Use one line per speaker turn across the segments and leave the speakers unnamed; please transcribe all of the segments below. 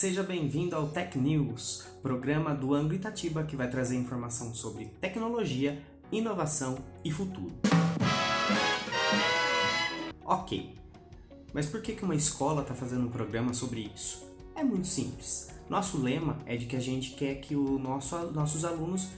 seja bem-vindo ao Tech News, programa do Anglo Itatiba que vai trazer informação sobre tecnologia, inovação e futuro. Ok, mas por que uma escola está fazendo um programa sobre isso? É muito simples. Nosso lema é de que a gente quer que nossos alunos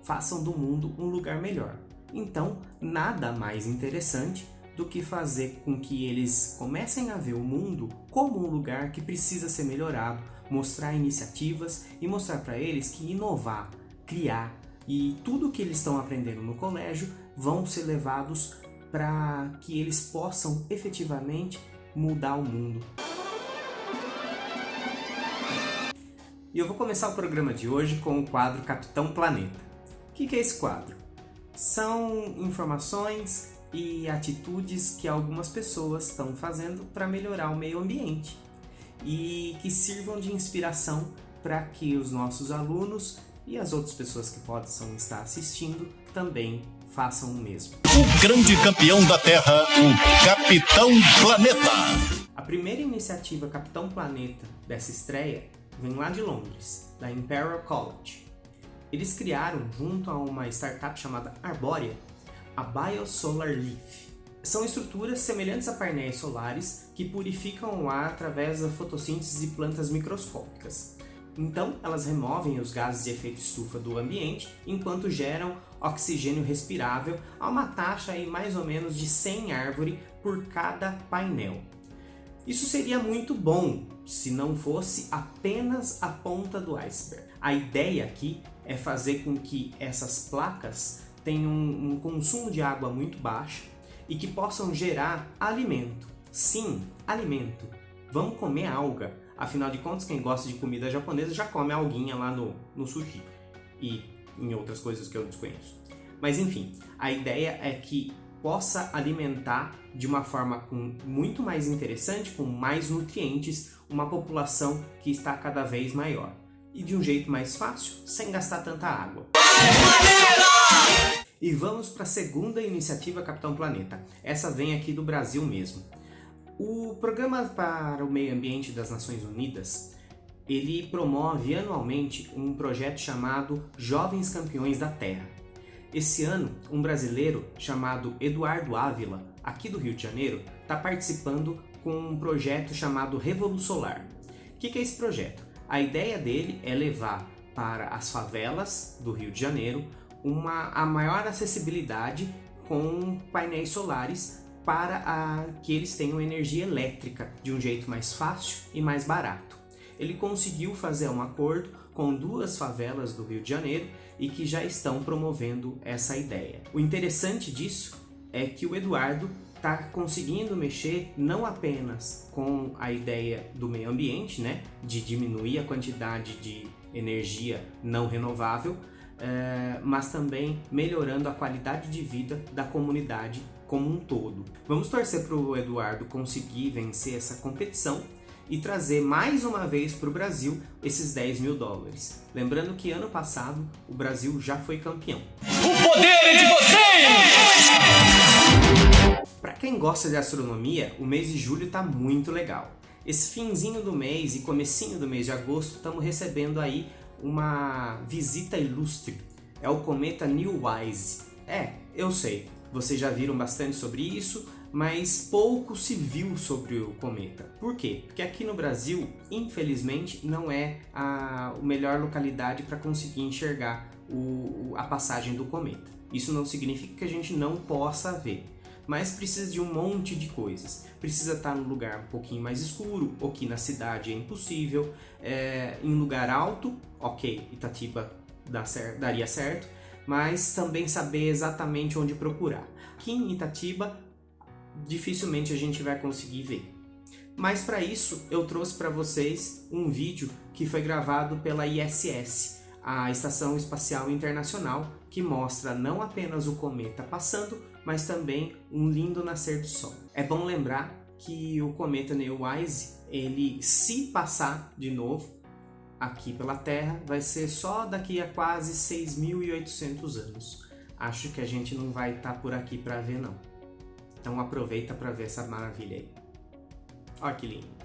façam do mundo um lugar melhor. Então, nada mais interessante do que fazer com que eles comecem a ver o mundo como um lugar que precisa ser melhorado, mostrar iniciativas e mostrar para eles que inovar, criar e tudo que eles estão aprendendo no colégio vão ser levados para que eles possam efetivamente mudar o mundo. E eu vou começar o programa de hoje com o quadro Capitão Planeta. O que é esse quadro? São informações e atitudes que algumas pessoas estão fazendo para melhorar o meio ambiente e que sirvam de inspiração para que os nossos alunos e as outras pessoas que possam estar assistindo também façam o mesmo.
O grande campeão da Terra, o Capitão Planeta.
A primeira iniciativa Capitão Planeta dessa estreia vem lá de Londres, da Imperial College. Eles criaram, junto a uma startup chamada Arboria, a BioSolar Leaf. São estruturas semelhantes a painéis solares que purificam o ar através da fotossíntese de plantas microscópicas. Então, elas removem os gases de efeito estufa do ambiente enquanto geram oxigênio respirável a uma taxa aí mais ou menos de 100 árvores por cada painel. Isso seria muito bom se não fosse apenas a ponta do iceberg. A ideia aqui é fazer com que essas placas tenham um consumo de água muito baixo e que possam gerar alimento. Sim, alimento. Vamos comer alga. Afinal de contas, quem gosta de comida japonesa já come alguinha lá no sushi e em outras coisas que eu desconheço. Mas enfim, a ideia é que possa alimentar de uma forma muito mais interessante, com mais nutrientes, uma população que está cada vez maior. E de um jeito mais fácil, sem gastar tanta água. E vamos para a segunda iniciativa Capitão Planeta. Essa vem aqui do Brasil mesmo. O Programa para o Meio Ambiente das Nações Unidas, ele promove anualmente um projeto chamado Jovens Campeões da Terra. Esse ano, um brasileiro chamado Eduardo Ávila, aqui do Rio de Janeiro, está participando com um projeto chamado Revolusolar. O que é esse projeto? A ideia dele é levar para as favelas do Rio de Janeiro a maior acessibilidade com painéis solares para que eles tenham energia elétrica de um jeito mais fácil e mais barato. Ele conseguiu fazer um acordo com 2 favelas do Rio de Janeiro e que já estão promovendo essa ideia. O interessante disso é que o Eduardo está conseguindo mexer não apenas com a ideia do meio ambiente, né, de diminuir a quantidade de energia não renovável, mas também melhorando a qualidade de vida da comunidade como um todo. Vamos torcer para o Eduardo conseguir vencer essa competição e trazer mais uma vez para o Brasil esses 10 mil dólares. Lembrando que ano passado o Brasil já foi campeão.
O poder é de vocês!
Para quem gosta de astronomia, o mês de julho está muito legal. Esse finzinho do mês e comecinho do mês de agosto estamos recebendo aí uma visita ilustre. É o cometa Neowise. Eu sei, vocês já viram bastante sobre isso, mas pouco se viu sobre o cometa. Por quê? Porque aqui no Brasil, infelizmente, não é a melhor localidade para conseguir enxergar a passagem do cometa. Isso não significa que a gente não possa ver, mas precisa de um monte de coisas. Precisa estar num lugar um pouquinho mais escuro, o que na cidade é impossível. Em lugar alto, ok, Itatiba daria certo, mas também saber exatamente onde procurar. Aqui em Itatiba, dificilmente a gente vai conseguir ver. Mas para isso, eu trouxe para vocês um vídeo que foi gravado pela ISS, a Estação Espacial Internacional, que mostra não apenas o cometa passando, mas também um lindo nascer do sol. É bom lembrar que o cometa Neowise, ele se passar de novo aqui pela Terra, vai ser só daqui a quase 6.800 anos. Acho que a gente não vai estar por aqui para ver não. Então aproveita para ver essa maravilha aí. Olha que lindo.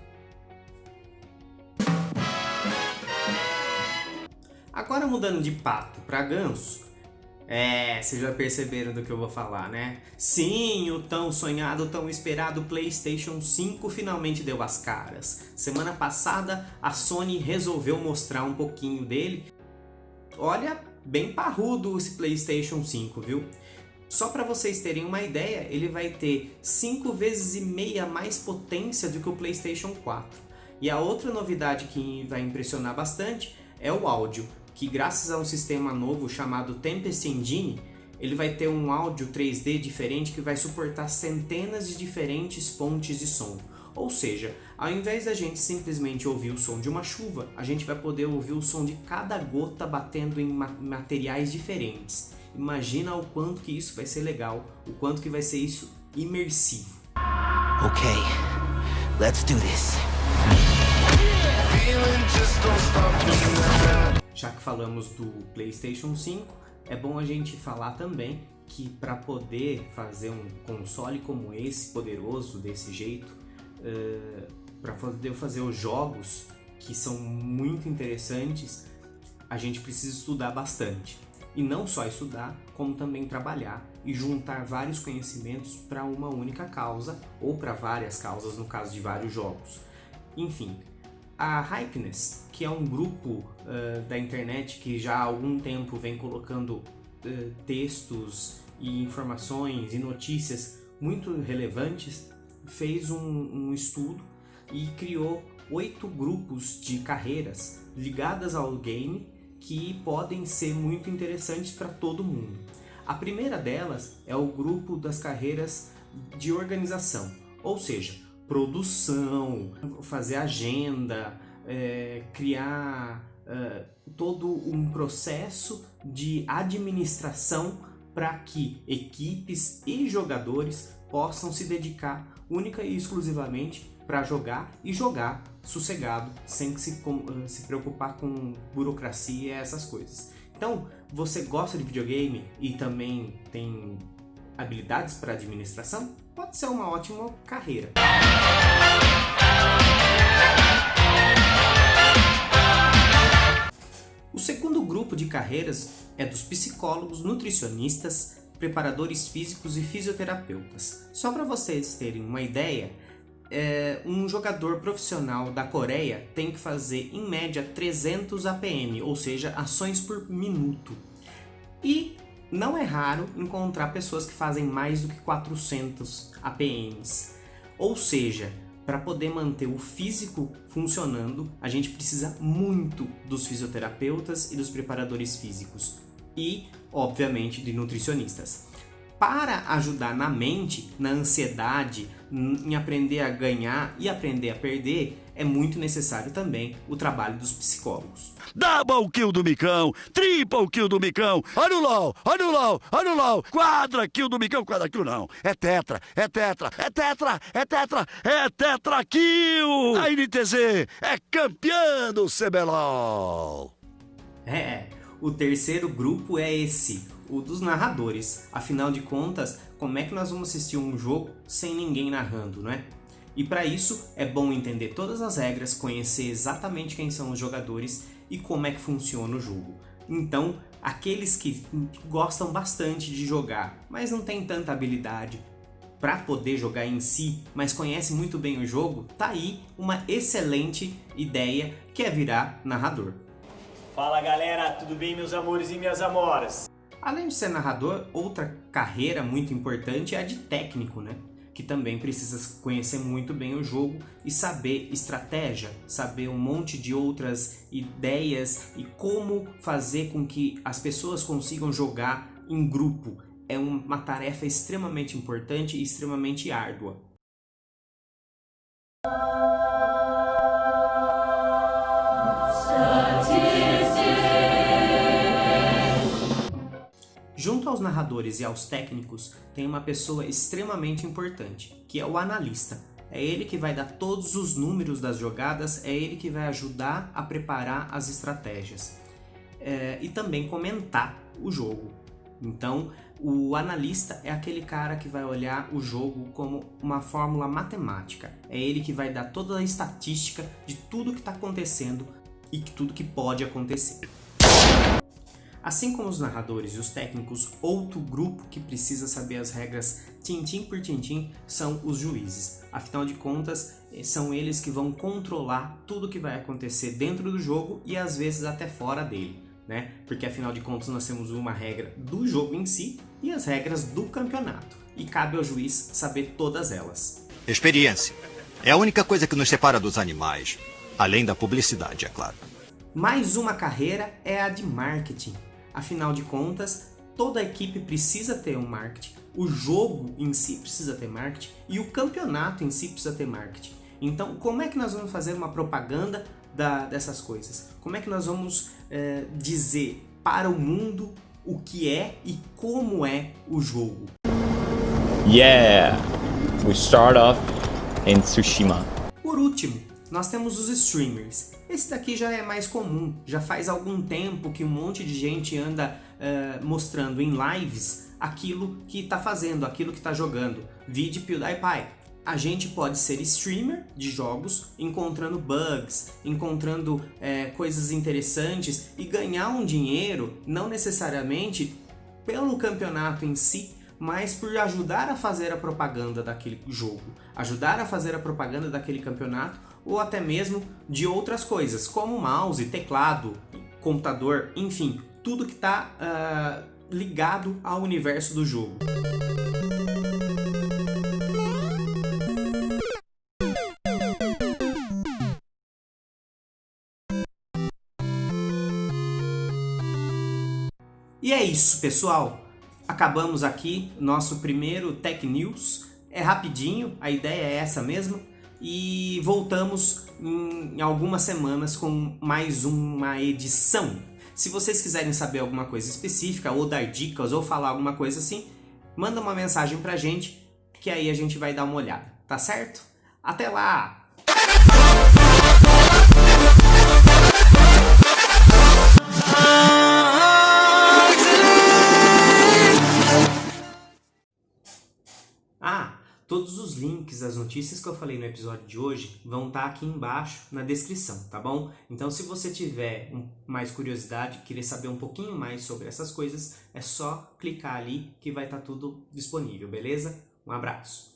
Agora mudando de pato para ganso, vocês já perceberam do que eu vou falar, né? Sim, o tão sonhado, tão esperado PlayStation 5 finalmente deu as caras. Semana passada a Sony resolveu mostrar um pouquinho dele. Olha, bem parrudo esse PlayStation 5, viu? Só para vocês terem uma ideia, ele vai ter 5,5 vezes mais potência do que o PlayStation 4. E a outra novidade que vai impressionar bastante é o áudio, que graças a um sistema novo chamado Tempest Engine, ele vai ter um áudio 3D diferente que vai suportar centenas de diferentes fontes de som. Ou seja, ao invés da gente simplesmente ouvir o som de uma chuva, a gente vai poder ouvir o som de cada gota batendo em materiais diferentes. Imagina o quanto que isso vai ser legal, o quanto que vai ser isso imersivo.
Ok, let's do this.
Já que falamos do PlayStation 5, é bom a gente falar também que para poder fazer um console como esse, poderoso desse jeito, para poder fazer os jogos que são muito interessantes, a gente precisa estudar bastante. E não só estudar, como também trabalhar e juntar vários conhecimentos para uma única causa, ou para várias causas no caso de vários jogos. Enfim, a Hypeness, que é um grupo da internet que já há algum tempo vem colocando textos e informações e notícias muito relevantes, fez um estudo e criou 8 grupos de carreiras ligadas ao game que podem ser muito interessantes para todo mundo. A primeira delas é o grupo das carreiras de organização, ou seja, produção, fazer agenda, criar todo um processo de administração para que equipes e jogadores possam se dedicar única e exclusivamente para jogar e jogar sossegado, sem se preocupar com burocracia e essas coisas. Então, você gosta de videogame e também tem habilidades para administração? Pode ser uma ótima carreira. O segundo grupo de carreiras é dos psicólogos, nutricionistas, preparadores físicos e fisioterapeutas. Só para vocês terem uma ideia, um jogador profissional da Coreia tem que fazer em média 300 APM, ou seja, ações por minuto. E não é raro encontrar pessoas que fazem mais do que 400 APMs. Ou seja, para poder manter o físico funcionando, a gente precisa muito dos fisioterapeutas e dos preparadores físicos. E, obviamente, de nutricionistas. Para ajudar na mente, na ansiedade, em aprender a ganhar e aprender a perder, é muito necessário também o trabalho dos psicólogos.
Double kill do Micão, triple kill do Micão, olha o LOL, olha o LOL, olha o LOL, quadra kill do Micão, quadra kill não, é tetra, é tetra, é tetra, é tetra, é tetra kill! A NTZ é campeã do CBLOL!
O terceiro grupo é esse, o dos narradores. Afinal de contas, como é que nós vamos assistir um jogo sem ninguém narrando, não é? E para isso é bom entender todas as regras, conhecer exatamente quem são os jogadores e como é que funciona o jogo. Então, aqueles que gostam bastante de jogar, mas não tem tanta habilidade para poder jogar em si, mas conhece muito bem o jogo, tá aí uma excelente ideia que é virar narrador.
Fala galera, tudo bem meus amores e minhas amoras?
Além de ser narrador, outra carreira muito importante é a de técnico, né? Que também precisa conhecer muito bem o jogo e saber estratégia, saber um monte de outras ideias e como fazer com que as pessoas consigam jogar em grupo. É uma tarefa extremamente importante e extremamente árdua. Junto aos narradores e aos técnicos, tem uma pessoa extremamente importante, que é o analista. É ele que vai dar todos os números das jogadas, é ele que vai ajudar a preparar as estratégias. E também comentar o jogo. Então, o analista é aquele cara que vai olhar o jogo como uma fórmula matemática. É ele que vai dar toda a estatística de tudo que está acontecendo e tudo que pode acontecer. Assim como os narradores e os técnicos, outro grupo que precisa saber as regras tintim por tintim são os juízes. Afinal de contas, são eles que vão controlar tudo que vai acontecer dentro do jogo e às vezes até fora dele, né? Porque afinal de contas nós temos uma regra do jogo em si e as regras do campeonato. E cabe ao juiz saber todas elas.
Experiência. É a única coisa que nos separa dos animais. Além da publicidade, é claro.
Mais uma carreira é a de marketing. Afinal de contas, toda a equipe precisa ter um marketing, o jogo em si precisa ter marketing e o campeonato em si precisa ter marketing. Então, como é que nós vamos fazer uma propaganda dessas coisas? Como é que nós vamos dizer para o mundo o que é e como é o jogo?
Yeah! We start off in Tsushima.
Por último, nós temos os streamers. Esse daqui já é mais comum, já faz algum tempo que um monte de gente anda mostrando em lives aquilo que está fazendo, aquilo que está jogando. Vide PewDiePie. A gente pode ser streamer de jogos, encontrando bugs, encontrando coisas interessantes e ganhar um dinheiro, não necessariamente pelo campeonato em si, mas por ajudar a fazer a propaganda daquele jogo, ajudar a fazer a propaganda daquele campeonato ou até mesmo de outras coisas, como mouse, teclado, computador, enfim, tudo que está ligado ao universo do jogo. E é isso, pessoal. Acabamos aqui nosso primeiro Tech News. É rapidinho, a ideia é essa mesmo. E voltamos em algumas semanas com mais uma edição. Se vocês quiserem saber alguma coisa específica, ou dar dicas, ou falar alguma coisa assim, manda uma mensagem pra gente, que aí a gente vai dar uma olhada, tá certo? Até lá! Todos os links das notícias que eu falei no episódio de hoje vão estar aqui embaixo na descrição, tá bom? Então se você tiver mais curiosidade, querer saber um pouquinho mais sobre essas coisas, é só clicar ali que vai estar tudo disponível, beleza? Um abraço!